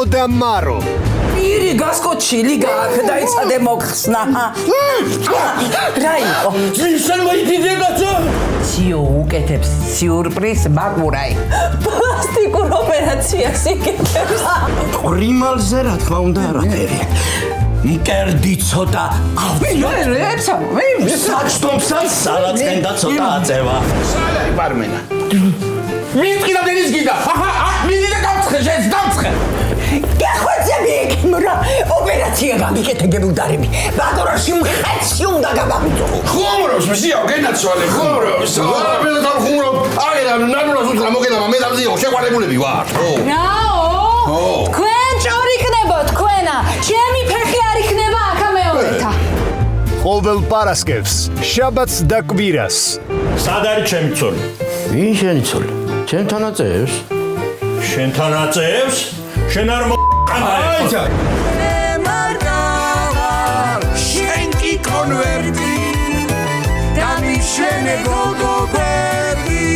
და მარო ირი გასკოჩილი გააქ დაიცადე მოხსნა რა იყო ისენ მოიძებაცო სიო უკეთებს სიურპრიზ ბაკურაი პლასტიკურ ოპერაციას იკეთებს ყრიმალზე რა თქმა უნდა არაფერი მკერდი ცოტა ავიოერებსა საჭდომსაც სალაცხენ და ცოტა აწევა სალარი ბარმენა მიტყიდა დენის გიდა მინდა დავცხე შენს დავცხე გეხვეწები ეკიმრა ოპერაცია გამიკეთებულდარები ბაკურაში მხეცი უნდა გაბამიტო ხუმრობს მსიო გენაცვალე ხუმრობს არაფერი და ხუმრობ აგერა ნანურას უთხრა მოგედამა მე დამზიო შეყვარებულები ვარ რაო თქვენ ჭორი იქნება თქვენა ჩემი ფეხი არ იქნება აქამეორეთა ყოველ პარასკევს შაბათს და კვირას სად არის ჩემი ცოლი? ვინ შენი ცოლი? ჩემთან აწევს? შენთან აწევს? შენ არ მოყანა შენ კი კონვერტი და მიშენე გოგობერდი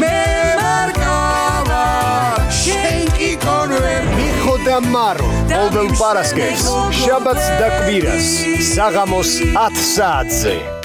მე მარკავა შენ კი კონვერტი მიხო და მარო ყოველ პარასკევს შაბათს და კვირას საღამოს 10 საათზე